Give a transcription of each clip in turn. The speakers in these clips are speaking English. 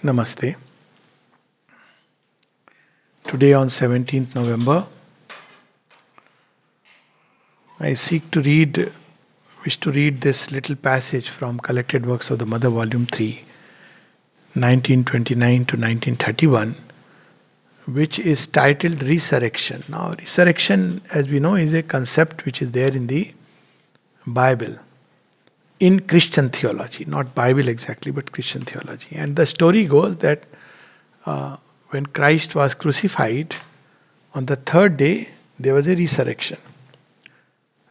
Namaste. Today on 17th November, I wish to read this little passage from Collected Works of the Mother, Volume 3, 1929 to 1931, which is titled Resurrection. Now, resurrection, as we know, is a concept which is there in the Bible, in Christian theology, not Bible exactly, but Christian theology. And the story goes that when Christ was crucified, on the third day, there was a resurrection.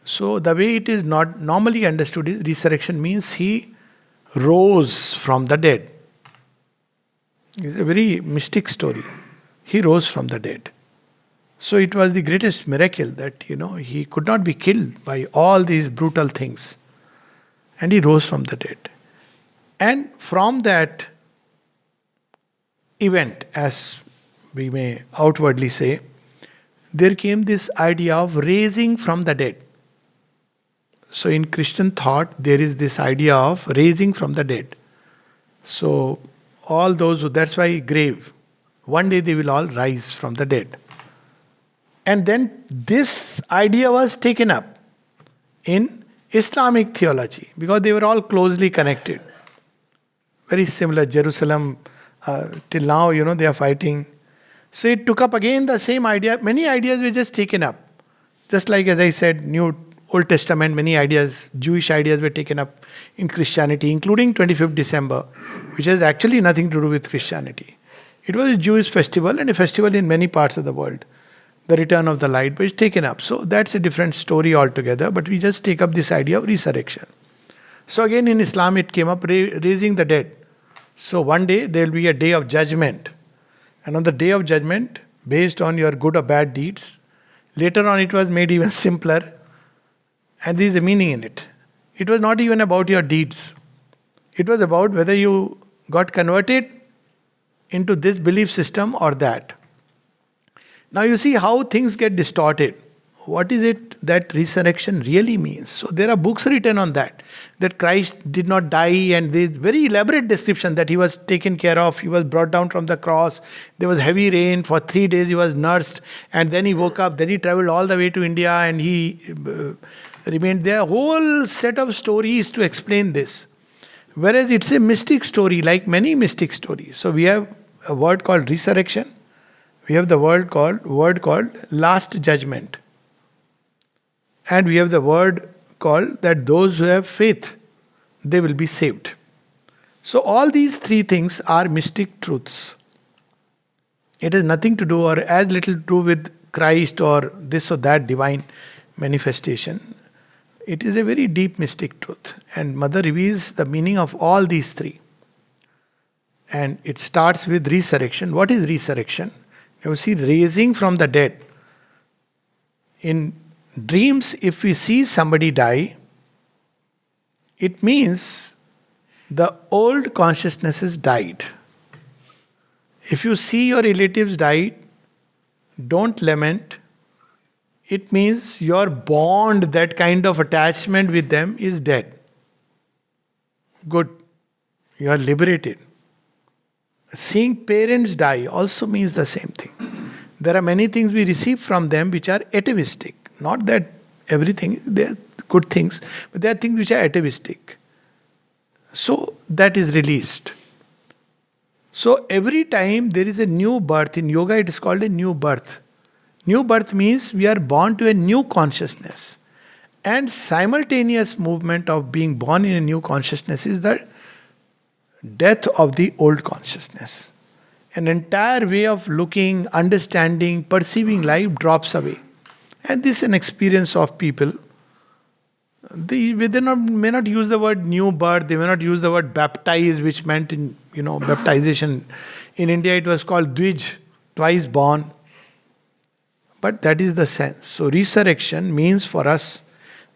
So the way it is not normally understood is resurrection means he rose from the dead. It's a very mystic story. He rose from the dead. So it was the greatest miracle that, he could not be killed by all these brutal things. And he rose from the dead. And from that event, as we may outwardly say, there came this idea of raising from the dead. So in Christian thought, there is this idea of raising from the dead. So all those that's why grave. One day they will all rise from the dead. And then this idea was taken up in Islamic theology because they were all closely connected. Very similar. Jerusalem, till now, they are fighting. So it took up again the same idea. Many ideas were just taken up. Just like, as I said, Old Testament, many ideas, Jewish ideas were taken up in Christianity, including 25th December, which has actually nothing to do with Christianity. It was a Jewish festival and a festival in many parts of the world. The return of the light, but it's taken up. So that's a different story altogether, but we just take up this idea of resurrection. So again in Islam it came up, raising the dead. So one day there will be a day of judgment. And on the day of judgment, based on your good or bad deeds, later on it was made even simpler. And there is a meaning in it. It was not even about your deeds. It was about whether you got converted into this belief system or that. Now you see how things get distorted. What is it that resurrection really means? So there are books written on that Christ did not die, and there's very elaborate description that he was taken care of, he was brought down from the cross, there was heavy rain, for 3 days he was nursed, and then he woke up, then he traveled all the way to India and he remained there. A whole set of stories to explain this. Whereas it's a mystic story, like many mystic stories. So we have a word called resurrection. We have the word called last judgment. And we have the word called that those who have faith, they will be saved. So all these three things are mystic truths. It has nothing to do or as little to do with Christ or this or that divine manifestation. It is a very deep mystic truth. And Mother reveals the meaning of all these three. And it starts with resurrection. What is resurrection? You see, raising from the dead. In dreams, if we see somebody die, it means the old consciousnesses died. If you see your relatives died, don't lament. It means your bond, that kind of attachment with them is dead. Good. You are liberated. Seeing parents die also means the same thing. There are many things we receive from them which are atavistic. Not that everything, they are good things, but there are things which are atavistic. So that is released. So every time there is a new birth, in yoga it is called a new birth. New birth means we are born to a new consciousness. And simultaneous movement of being born in a new consciousness is the death of the old consciousness. An entire way of looking, understanding, perceiving life drops away. And this is an experience of people. They may not use the word new birth, they may not use the word baptize, which meant baptization. In India it was called Dvij, twice born. But that is the sense. So resurrection means for us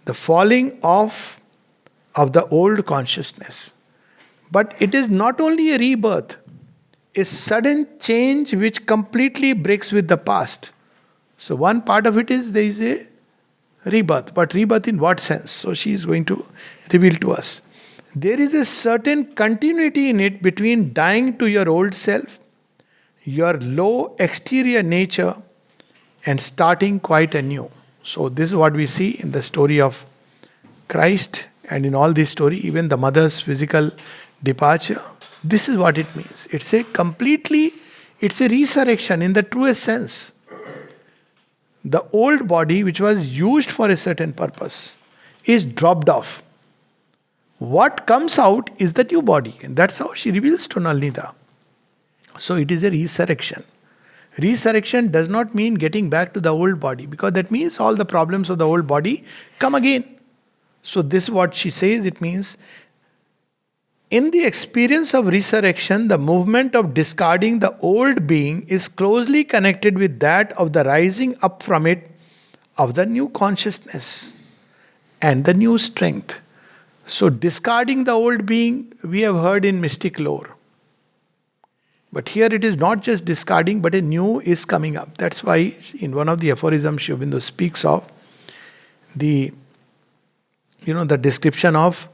the falling off of the old consciousness. But it is not only a rebirth, a sudden change which completely breaks with the past. So one part of it is there is a rebirth. But rebirth in what sense? So she is going to reveal to us. there is a certain continuity in it between dying to your old self, your low exterior nature, and starting quite anew. So, this is what we see in the story of Christ, and in all this story, even the mother's physical departure. This is what it means. It's a resurrection in the truest sense. The old body, which was used for a certain purpose, is dropped off. What comes out is the new body, and that's how she reveals to Nalnida. So it is a resurrection. Resurrection does not mean getting back to the old body, because that means all the problems of the old body come again. So this is what she says. It means in the experience of resurrection, the movement of discarding the old being is closely connected with that of the rising up from it of the new consciousness and the new strength. So discarding the old being, we have heard in mystic lore. But here it is not just discarding, but a new is coming up. That's why in one of the aphorisms Sri Aurobindo speaks of the description of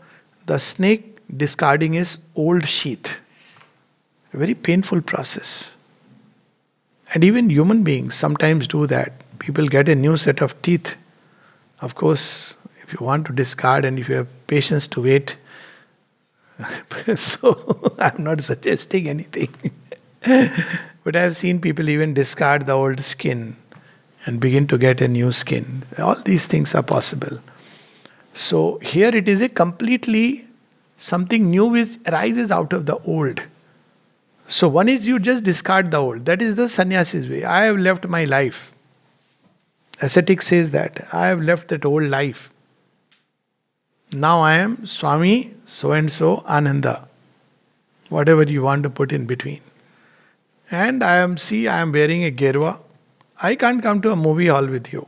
the snake discarding his old sheath. A very painful process. And even human beings sometimes do that. People get a new set of teeth. Of course, if you want to discard and if you have patience to wait, so I'm not suggesting anything. But I have seen people even discard the old skin and begin to get a new skin. All these things are possible. So here it is a completely something new which arises out of the old. So one is you just discard the old. That is the sannyasi's way. I have left my life. Ascetic says that. I have left that old life. Now I am Swami so-and-so Ananda. Whatever you want to put in between. And I am wearing a gerwa. I can't come to a movie hall with you.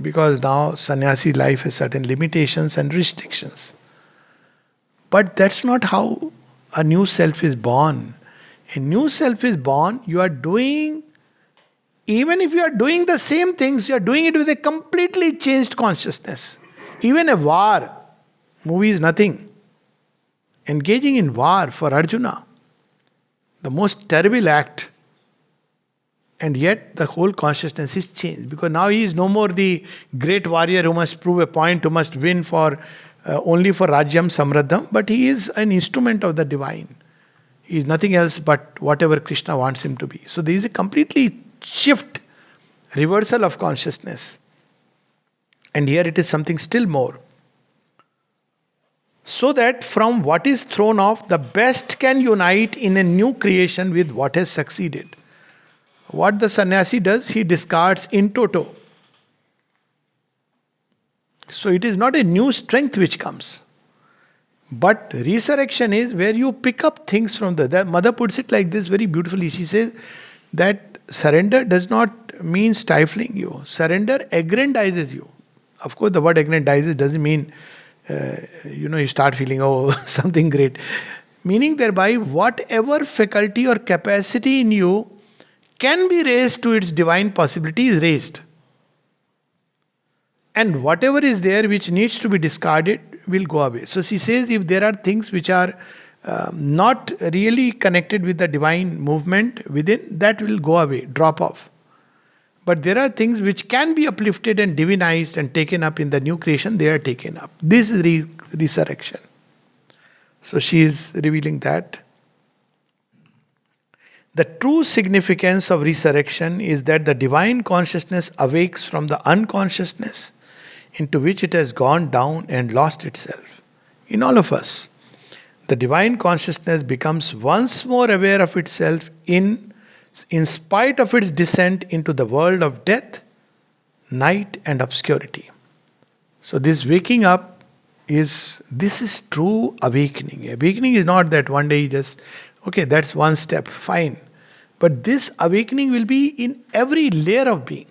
Because now sannyasi life has certain limitations and restrictions. But that's not how a new self is born. A new self is born, you are doing, even if you are doing the same things, you are doing it with a completely changed consciousness. Even a war, movie is nothing. Engaging in war for Arjuna, the most terrible act. And yet the whole consciousness is changed. Because now he is no more the great warrior who must prove a point, who must win for only for Rajyam Samraddham, but he is an instrument of the divine. He is nothing else but whatever Krishna wants him to be. So there is a completely shift, reversal of consciousness. And here it is something still more. So that from what is thrown off, the best can unite in a new creation with what has succeeded. What the sannyasi does, he discards in toto. So it is not a new strength which comes. But resurrection is where you pick up things from the mother puts it like this very beautifully. She says that surrender does not mean stifling you. Surrender aggrandizes you. Of course, the word aggrandizes doesn't mean, you start feeling, something great. Meaning thereby, whatever faculty or capacity in you can be raised to its divine possibility is raised. And whatever is there which needs to be discarded will go away. So she says if there are things which are not really connected with the divine movement within, that will go away, drop off. But there are things which can be uplifted and divinized and taken up in the new creation, they are taken up. This is resurrection. So she is revealing that. The true significance of resurrection is that the divine consciousness awakes from the unconsciousness into which it has gone down and lost itself. In all of us, the divine consciousness becomes once more aware of itself in spite of its descent into the world of death, night and obscurity. So this waking up this is true awakening. Awakening is not that one day you just, okay, that's one step, fine. But this awakening will be in every layer of being.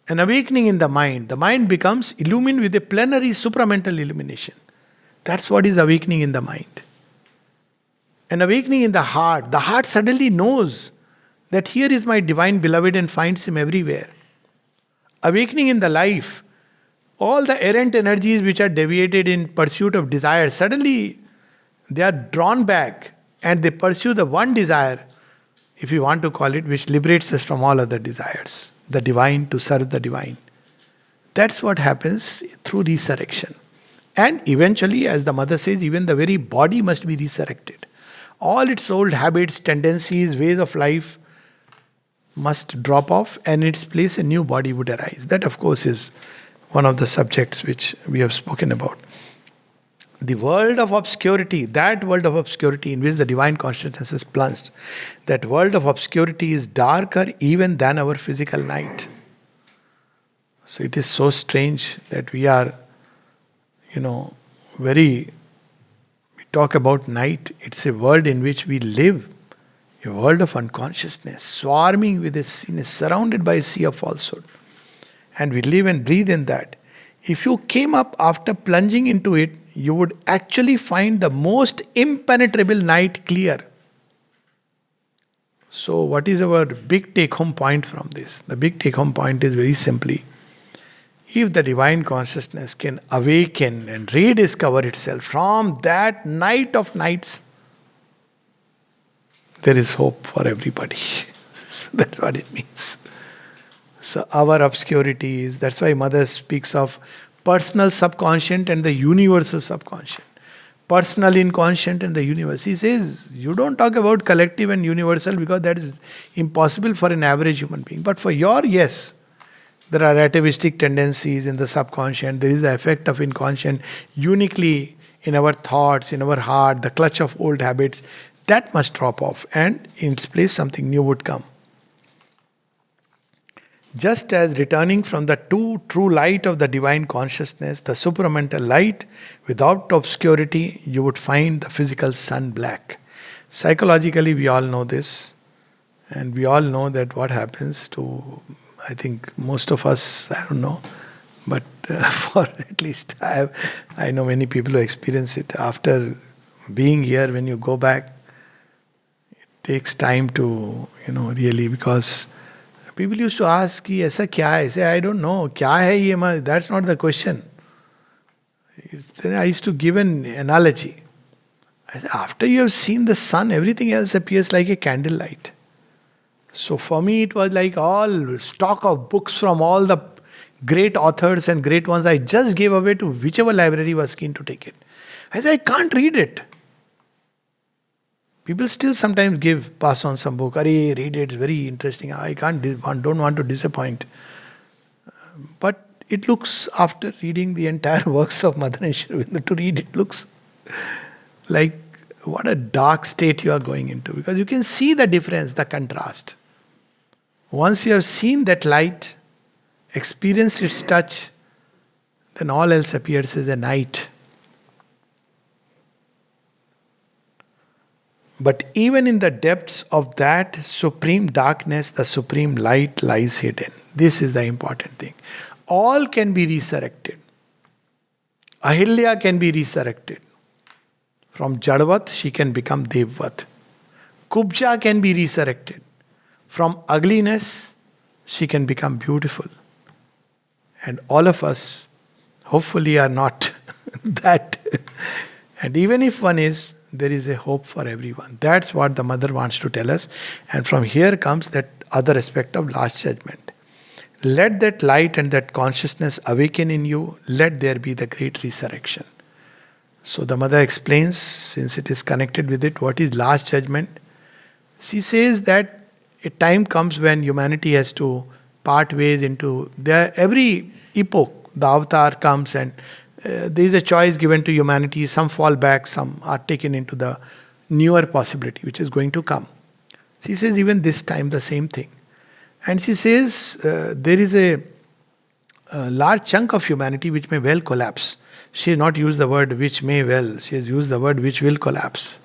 An awakening in the mind. The mind becomes illumined with a plenary supramental illumination. That's what is awakening in the mind. An awakening in the heart. The heart suddenly knows that here is my divine beloved and finds him everywhere. Awakening in the life. All the errant energies which are deviated in pursuit of desire, suddenly they are drawn back and they pursue the one desire, if you want to call it, which liberates us from all other desires. The divine, to serve the divine. That's what happens through resurrection. And eventually, as the mother says, even the very body must be resurrected. All its old habits, tendencies, ways of life must drop off, and in its place a new body would arise. That, of course, is one of the subjects which we have spoken about. The world of obscurity, that world of obscurity in which the divine consciousness is plunged, that world of obscurity is darker even than our physical night. So it is so strange that we are, we talk about night, it's a world in which we live, a world of unconsciousness, swarming with a sin, surrounded by a sea of falsehood. And we live and breathe in that. If you came up after plunging into it, you would actually find the most impenetrable night clear. So, what is our big take home point from this? The big take home point is very simply, if the divine consciousness can awaken and rediscover itself from that night of nights, there is hope for everybody. That's what it means. So our obscurity is, that's why Mother speaks of personal subconscient and the universal subconscient. Personal inconscient and the universe. He says, you don't talk about collective and universal because that is impossible for an average human being. But for your, yes, there are atavistic tendencies in the subconscious. There is the effect of inconscient uniquely in our thoughts, in our heart, the clutch of old habits. That must drop off, and in its place something new would come. Just as returning from the true light of the divine consciousness, the supramental light, without obscurity, you would find the physical sun black. Psychologically, we all know this, and we all know that what happens to, I think most of us, I don't know, but for at least I know many people who experience it. After being here, when you go back, it takes time to, really, because people used to ask, "Ki aisa kya hai?" I say, I don't know. Kya hai ye? That's not the question. Then I used to give an analogy. I said, after you have seen the sun, everything else appears like a candlelight. So for me, it was like all stock of books from all the great authors and great ones. I just gave away to whichever library was keen to take it. I said, I can't read it. People still sometimes pass on some book. Arey, read it, it's very interesting. I don't want to disappoint. But it looks, after reading the entire works of Mother and Sri Aurobindo, to read it looks like what a dark state you are going into. Because you can see the difference, the contrast. Once you have seen that light, experienced its touch, then all else appears as a night. But even in the depths of that supreme darkness, the supreme light lies hidden. This is the important thing. All can be resurrected. Ahilya can be resurrected. From Jadvat, she can become Devvat. Kubja can be resurrected. From ugliness, she can become beautiful. And all of us, hopefully, are not that. And even if one is, there is a hope for everyone. That's what the Mother wants to tell us. And from here comes that other aspect of last judgment. Let that light and that consciousness awaken in you. Let there be the great resurrection. So the Mother explains, since it is connected with it, what is last judgment. She says that a time comes when humanity has to part ways into every epoch. The avatar comes and there is a choice given to humanity. Some fall back, some are taken into the newer possibility which is going to come. She says even this time the same thing. And she says there is a large chunk of humanity which may well collapse. She has not used the word which may well, she has used the word which will collapse.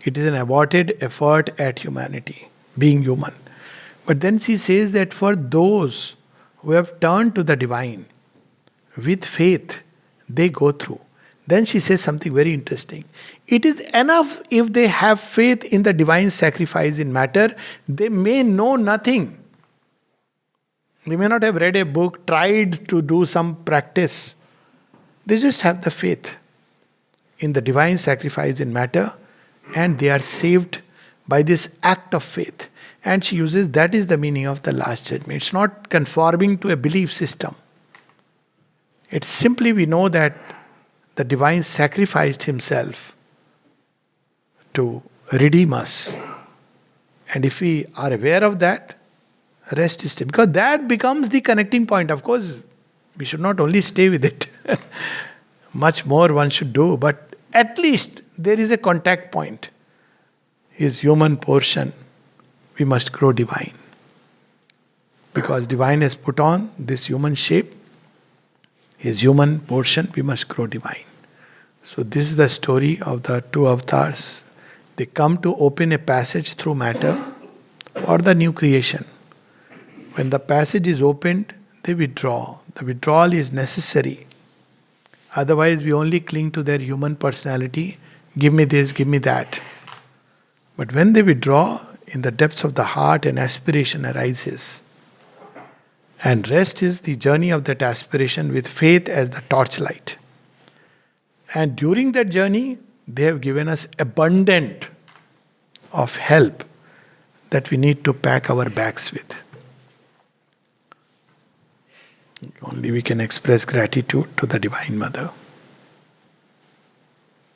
It is an aborted effort at humanity, being human. But then she says that for those who have turned to the divine with faith, they go through. Then she says something very interesting. It is enough if they have faith in the divine sacrifice in matter, they may know nothing. They may not have read a book, tried to do some practice. They just have the faith in the divine sacrifice in matter, and they are saved by this act of faith. And she uses that is the meaning of the last judgment. It's not conforming to a belief system. It's simply we know that the divine sacrificed himself to redeem us. And if we are aware of that, rest is still. Because that becomes the connecting point. Of course, we should not only stay with it. Much more one should do. But at least there is a contact point. His human portion, we must grow divine. Because divine has put on this human shape. His human portion, we must grow divine. So this is the story of the two avatars. They come to open a passage through matter for the new creation. When the passage is opened, they withdraw. The withdrawal is necessary. Otherwise, we only cling to their human personality. Give me this, give me that. But when they withdraw, in the depths of the heart, an aspiration arises. And rest is the journey of that aspiration with faith as the torchlight. And during that journey, they have given us abundant of help that we need to pack our bags with. Only we can express gratitude to the Divine Mother.